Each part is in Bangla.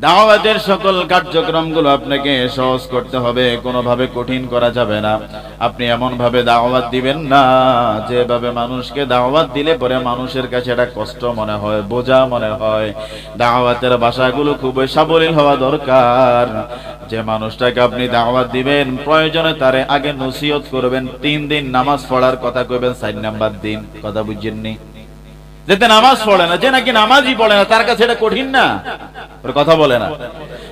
দাওয়াতের সকল কার্যক্রমগুলো আপনাকে সহজ করতে হবে, কোনোভাবে কঠিন করা যাবে না। আপনি এমন ভাবে দাওয়াত দিবেন না যেভাবে মানুষকে দাওয়াত দিলে পরে মানুষের কাছে এটা কষ্ট মনে হয়, বোঝা মনে হয়। দাওয়াতের ভাষাগুলো খুবই সাবলীল হওয়া দরকার। যে মানুষটাকে আপনি দাওয়াত দিবেন প্রয়োজনে তারে আগে নসিহত করবেন, 3 দিন নামাজ পড়ার কথা কইবেন, 4 নাম্বার দিন। কথা বুঝছেননি? যেতে নামাজ পড়ে না, যে নাকি নামাজই পড়ে না, তার কাছে এটা কঠিন না? ওর কথা বলে না।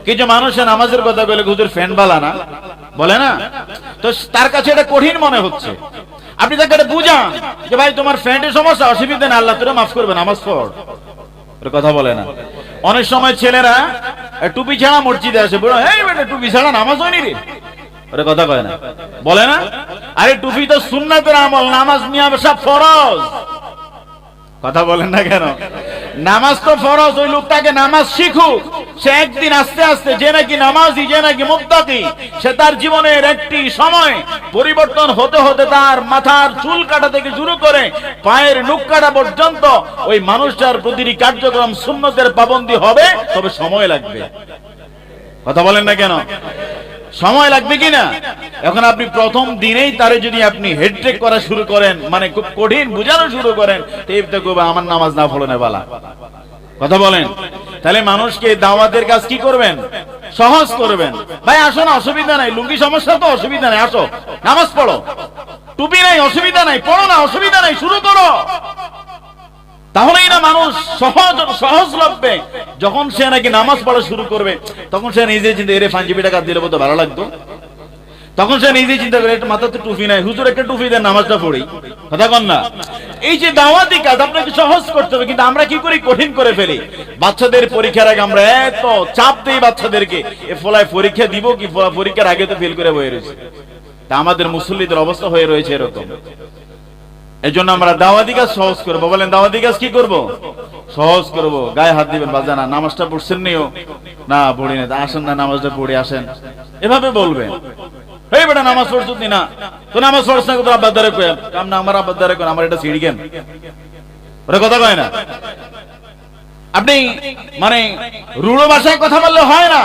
কিছু মানুষের নামাজের কথা বলে হুজুর ফ্যান বালা না বলে না, তো তার কাছে এটা কঠিন মনে হচ্ছে। আপনি তাকে এটা বুঝান যে ভাই তোমার ফ্যানের সমস্যা, অসুবিধা না, আল্লাহ তোরা মাফ করবে, নামাজ পড়। ওর কথা বলে না। অনেক সময় ছেলেরা টুপি ছাড়া মসজিদে আসে, বলো এই বেটা টুপি ছাড়া নামাজ হয়নি রে, ওর কথা কয় না, বলে না? আরে টুপি তো সুন্নাতের আমল, নামাজ নিয়ে সব ফরজ। কথা বলেন না কেন? নামাজ তো ফরজ। ওই লোকটাকে নামাজ শিখুক, সে একদিন আস্তে আস্তে যে নাকি নামাজি, যে নাকি মুত্তাকি, সে তার জীবনের একটি সময় পরিবর্তন হতে হতে তার মাথার চুল কাটা থেকে শুরু করে পায়ের নখ কাটা পর্যন্ত ওই মানুষটার প্রতিটি কার্যক্রম সুন্নতের পাবন্দী হবে, তবে সময় লাগবে। কথা বলেন না কেন? সময় লাগবে কিনা? এখন আপনি প্রথম দিনেই তারে যদি আপনি হেডট্রেক করা শুরু করেন, মানে খুব কঠিন বুঝানো শুরু করেন, আমার নামাজ না পড়নে বালা। কথা বলেন। তাহলে মানুষকে দাওয়াতের কাজ কি করবেন? সহজ করবেন। ভাই আসো না, অসুবিধা নাই, লুঙ্গি সমস্যা তো, অসুবিধা নাই, আসো নামাজ পড়ো, টুপি নাই, অসুবিধা নাই, পড়ো না, অসুবিধা নাই, শুরু করো। তাহলেই না মানুষ সহজলভ্যে যখন সে নাকি নামাজ পড়া শুরু করবে, তখন সে নিজে চিন্তা করে পাঞ্জাবিটা কাট দিলে বোধ ভালো লাগতো। তখন সে নিজে চিন্তা করে মাথাতে টুপি নাই, হুজুর একটা টুপি দেন, নামাজটা পড়ি। কথা কন না? এই যে দাওয়াতি কাজ আপনাকে সহজ করতে হবে, কিন্তু আমরা কি করি? কঠিন করে ফেলি। বাচ্চাদের পরীক্ষার আগে আমরা এত চাপ দেই বাচ্চাদেরকে, এ ফলায় পরীক্ষা দিব কি, পরীক্ষার আগে তো ফেল করে বয়ে রয়েছে। তা আমাদের মুসল্লিদের অবস্থা হয়ে রয়েছে এরকম। এই জন্য আমরা দাওয়াতি কাজ সহজ করবো। বলেন দাওয়াতি কাজ কি করব? সহজ করব। গায়ে হাত দিবেন, বাজানা নামাজটা পড়ছেন নিও না, পড়ি না, আসেন না নামাজটা পড়ে আসেন, এভাবে বলবেন। এই বেটা নামাজ পড়ছো না, তো নামাজ পড়ছ না, তোর আব্বার দ্বারা কয়েন কাম না, আমার আব্বার দ্বারা কয়েন, আমার এটা সিঁড়ি কেন, ওরা কথা কয় না। আপনি মানে রূঢ় ভাষায় কথা বললে হয় না,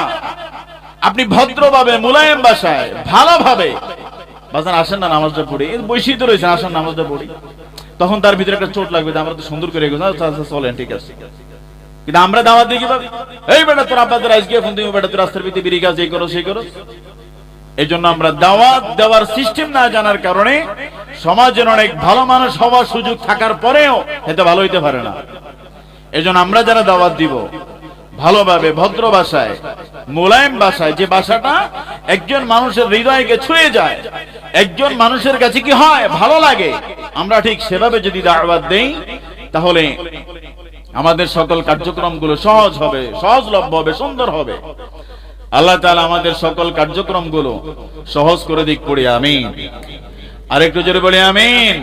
আপনি ভদ্রভাবে মুলায়েম ভাষায় ভালোভাবে বাজান আসেন না নামাজটা পড়ি, বৈশিষ্ট্য রয়েছে, আসেন নামাজটা পড়ি। তখন তার ভিতরে একটা চোট লাগবে, আমরা তো সুন্দর করে চলেন, ঠিক আছে। কিন্তু আমরা দাওয়াত দিই কিভাবে? এই বেটা তোর আব্বাদের আজকে ফোন দিবি, বেটা তোর রাস্তার ভিতরে বিড়ি গাছ এই করো সেই করো। এই জন্য আমরা দাওয়াত দেওয়ার সিস্টেম না জানার কারণে সমাজের অনেক ভালো মানুষ হওয়ার সুযোগ থাকার পরেও এতে ভালো হইতে পারে না। এই জন্য আমরা যারা দাওয়াত দিব ভালোভাবে, ভদ্র ভাষায়, মোলায়েম ভাষায়, যে ভাষাটা একজন মানুষের হৃদয়কে ছুঁয়ে যায়, একজন মানুষের কাছে কি হয়, ভালো লাগে, আমরা ঠিক সেভাবে যদি দাওয়াত দেই, তাহলে আমাদের সকল কার্যক্রমগুলো সহজ হবে, সহজলভ্য হবে, সুন্দর হবে। আল্লাহ তাআলা আমাদের সকল কার্যক্রমগুলো সহজ করে দিক, পড়ি আমিন। আরেকটু জোরে বলি আমিন।